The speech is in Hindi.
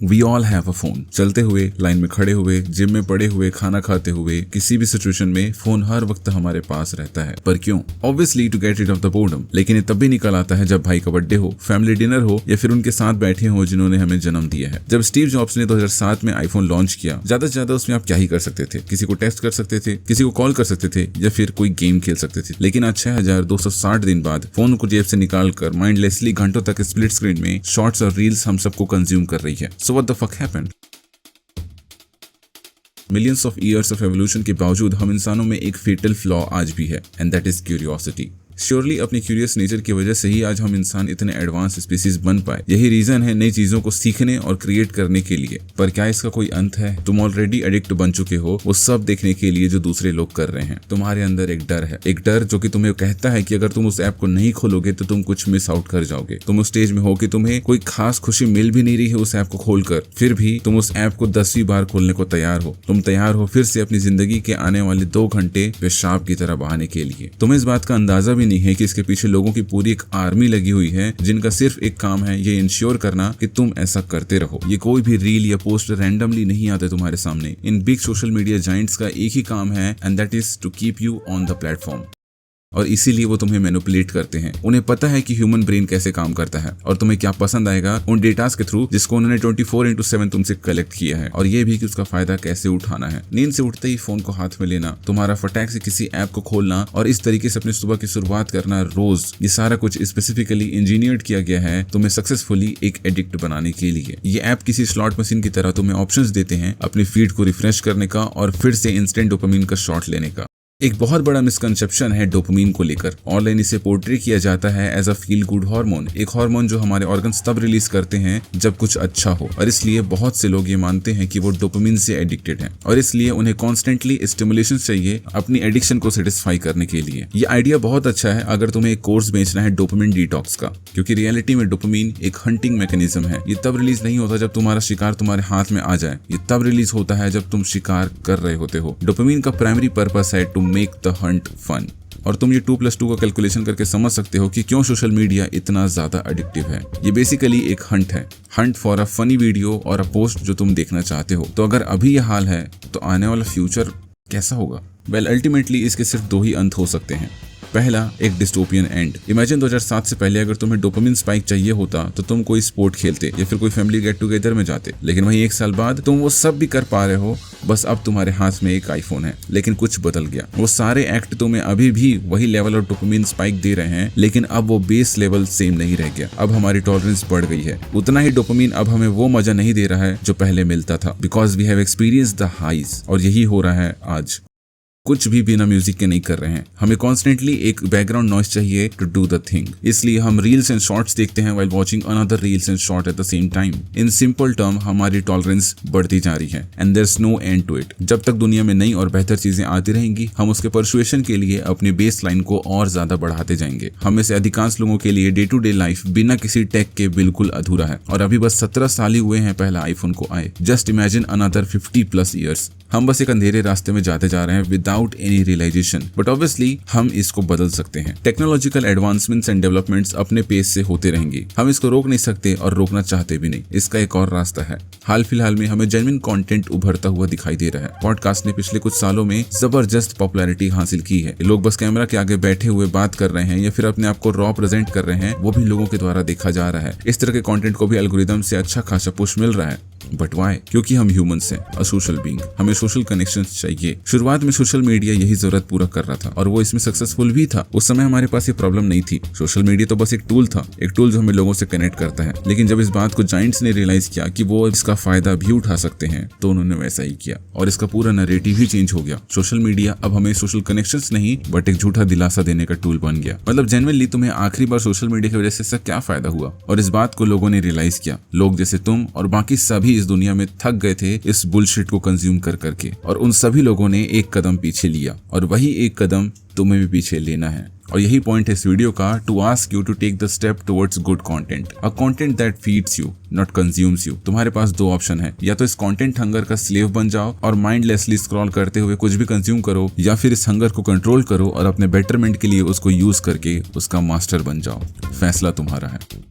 We all have a phone. चलते हुए, लाइन में खड़े हुए, जिम में पड़े हुए, खाना खाते हुए, किसी भी सिचुएशन में फोन हर वक्त हमारे पास रहता है। पर क्यों? Obviously to get rid of the boredom. लेकिन ये तब भी निकल आता है जब भाई का बर्थडे हो, फैमिली डिनर हो, या फिर उनके साथ बैठे हो जिन्होंने हमें जन्म दिया है। जब स्टीव जॉब्स ने 2007 में आईफोन लॉन्च किया, ज्यादा से ज्यादा उसमें आप क्या ही कर सकते थे? किसी को टेक्स्ट कर सकते थे, किसी को कॉल कर सकते थे, या फिर कोई गेम खेल सकते थे। लेकिन आज 6260 दिन बाद फोन को जेब से निकाल कर माइंडलेसली घंटों तक स्प्लिट स्क्रीन में शॉर्ट्स और रील्स हम सबको कंज्यूम कर रही है। So what the fuck happened? Millions of years of evolution के बावजूद हम इंसानों में एक फेटल फ्लॉ आज भी है, and that is curiosity. Surely अपनी क्यूरियस नेचर की वजह से ही आज हम इंसान इतने एडवांस स्पीसीज बन पाए। यही रीजन है नई चीजों को सीखने और क्रिएट करने के लिए। पर क्या इसका कोई अंत है? तुम ऑलरेडी एडिक्ट बन चुके हो वो सब देखने के लिए जो दूसरे लोग कर रहे हैं। तुम्हारे अंदर एक डर है, एक डर जो कि तुम्हें कहता है कि अगर तुम उस ऐप को नहीं खोलोगे तो तुम कुछ मिस आउट कर जाओगे। तुम उस स्टेज में हो कि तुम्हें कोई खास खुशी मिल भी नहीं रही है उस ऐप को खोलकर, फिर भी तुम उस ऐप को 10वीं बार खोलने को तैयार हो। तुम तैयार हो फिर से अपनी जिंदगी के आने वाले 2 घंटे पेशाब की तरह बहाने के लिए। तुम्हें इस बात का अंदाजा भी नहीं है कि इसके पीछे लोगों की पूरी एक आर्मी लगी हुई है जिनका सिर्फ एक काम है ये इंश्योर करना कि तुम ऐसा करते रहो। ये कोई भी रील या पोस्ट रैंडमली नहीं आते तुम्हारे सामने। इन बिग सोशल मीडिया जाइंट्स का एक ही काम है, and that is to keep you on the platform. और इसीलिए वो तुम्हें मैनिपुलेट करते हैं। उन्हें पता है कि ह्यूमन ब्रेन कैसे काम करता है और तुम्हें क्या पसंद आएगा उन डेटास के थ्रू जिसको उन्होंने 24/7 तुमसे कलेक्ट किया है, और ये भी कि उसका फायदा कैसे उठाना है। नींद से उठते ही फोन को हाथ में लेना, तुम्हारा फटाक से किसी ऐप को खोलना और इस तरीके से अपनी सुबह की शुरुआत करना रोज, ये सारा कुछ स्पेसिफिकली इंजीनियर्ड किया गया है तुम्हें सक्सेसफुली एक एडिक्ट बनाने के लिए। ये ऐप किसी स्लॉट मशीन की तरह तुम्हें ऑप्शंस देते हैं अपनी फीड को रिफ्रेश करने का और फिर से इंस्टेंट डोपामिन का शॉट लेने का। एक बहुत बड़ा मिसकंसेप्शन है डोपामिन को लेकर। ऑनलाइन इसे पोर्ट्रे किया जाता है as a feel good hormone, एक हार्मोन जो हमारे ऑर्गन्स तब रिलीज करते हैं जब कुछ अच्छा हो, और इसलिए बहुत से लोग ये मानते हैं कि वो डोपामिन से एडिक्टेड हैं और इसलिए उन्हें कॉन्स्टेंटली स्टिमुलेशन चाहिए अपनी एडिक्शन को सेटिस्फाई करने के लिए। ये आइडिया बहुत अच्छा है अगर तुम्हें एक कोर्स बेचना है डोपामिन डिटॉक्स का, क्योंकि रियलिटी में डोपामिन एक हंटिंग मैकेनिज्म है। ये तब रिलीज नहीं होता जब तुम्हारा शिकार तुम्हारे हाथ में आ जाए, ये तब रिलीज होता है जब तुम शिकार कर रहे होते हो। डोपामिन का प्राइमरी पर्पस है to make the hunt fun. और तुम ये 2+2 का कैलकुलेशन करके समझ सकते हो कि क्यों सोशल मीडिया इतना ज्यादा एडिक्टिव है। ये बेसिकली एक हंट है, Hunt for a funny video और अ पोस्ट जो तुम देखना चाहते हो। तो अगर अभी ये हाल है तो आने वाला फ्यूचर कैसा होगा? वेल, अल्टीमेटली इसके सिर्फ 2 ही अंत हो सकते हैं। पहला, एक डिस्टोपियन एंड। इमेजिन 2007 से पहले अगर तुम्हें डोपामिन स्पाइक चाहिए होता तो तुम कोई स्पोर्ट खेलते या फिर कोई फैमिली गेट टुगेदर में जाते, लेकिन वहीं 1 साल बाद तुम वो सब भी कर पा रहे हो, बस अब तुम्हारे हाथ में एक आईफोन है। लेकिन कुछ बदल गया, वो सारे एक्ट तुम्हें अभी भी वही लेवल ऑफ डोपामिन स्पाइक दे रहे हैं, लेकिन अब वो बेस लेवल सेम नहीं रह गया। अब हमारी टॉलरेंस बढ़ गई है। उतना ही डोपामिन अब हमें वो मजा नहीं दे रहा है जो पहले मिलता था, because we have experienced the highs. और यही हो रहा है आज। कुछ भी बिना म्यूजिक के नहीं कर रहे हैं। हमें कॉन्स्टेंटली एक बैकग्राउंड नॉइस चाहिए टू डू द थिंग। इसलिए हम रील्स एंड शॉर्ट्स देखते हैं while watching another reels and short at the same time. In simple term हमारी टॉलरेंस बढ़ती जा रही है, and there is no end to it. जब तक दुनिया में नई और बेहतर चीजें आती रहेंगी, हम उसके परसुएशन के लिए अपनी बेस लाइन को और ज्यादा बढ़ाते जाएंगे। हम में से अधिकांश लोगों के लिए डे टू डे लाइफ बिना किसी टेक के बिल्कुल अधूरा है, और अभी बस 17 साल ही हुए हैं पहला आईफोन को आए। Just imagine another 50+ years. हम बस एक अंधेरे रास्ते में जाते जा रहे हैं without any realisation. But obviously हम इसको बदल सकते हैं। टेक्नोलॉजिकल एडवांसमेंट्स एंड डेवलपमेंट्स अपने पेस से होते रहेंगी। हम इसको रोक नहीं सकते और रोकना चाहते भी नहीं। इसका एक और रास्ता है। हाल फिलहाल में हमें जेन्युइन कंटेंट उभरता हुआ दिखाई दे रहा है। पॉडकास्ट ने पिछले कुछ सालों में जबरदस्त पॉपुलैरिटी हासिल की है। लोग बस कैमरा के आगे बैठे हुए बात कर रहे हैं या फिर अपने आप को रॉ प्रेजेंट कर रहे हैं, वो भी लोगों के द्वारा देखा जा रहा है। इस तरह के कंटेंट को भी एल्गोरिदम से अच्छा खासा पुश मिल रहा है। But why? क्योंकि हम ह्यूमंस हैं, अ सोशल बीइंग। हमें सोशल कनेक्शंस चाहिए। शुरुआत में सोशल मीडिया यही जरूरत पूरा कर रहा था और वो इसमें सक्सेसफुल भी था। उस समय हमारे पास ये प्रॉब्लम नहीं थी। सोशल मीडिया तो बस एक टूल था, एक टूल जो हमें लोगों से कनेक्ट करता है। लेकिन जब इस बात को जाइंट्स ने रियलाइज किया कि वो इसका फायदा भी उठा सकते हैं, तो उन्होंने वैसा ही किया और इसका पूरा नैरेटिव ही चेंज हो गया। सोशल मीडिया अब हमें सोशल कनेक्शंस नहीं बट एक झूठा दिलासा देने का टूल बन गया। मतलब जेन्युइनली तुम्हें आखिरी बार सोशल मीडिया की वजह से इसका क्या फायदा हुआ? और इस बात को लोगों ने रियलाइज किया। लोग जैसे तुम और बाकी सभी इस दुनिया में थक गए थे इस बुलशिट को कंज्यूम कर करके, और उन सभी लोगों ने एक कदम पीछे लिया, और वही एक कदम तुम्हें भी पीछे लेना है। और यही पॉइंट है इस वीडियो का, to ask you to take the step towards good content, a content that feeds you not consumes you. तुम्हारे पास 2 ऑप्शन है, या तो इस कंटेंट हंगर का स्लेव बन जाओ और माइंडलेसली स्क्रॉल करते हुए कुछ भी कंज्यूम करो, या फिर इस हंगर को कंट्रोल करो और अपने बेटरमेंट के लिए उसको यूज करके उसका मास्टर बन जाओ। फैसला तुम्हारा है।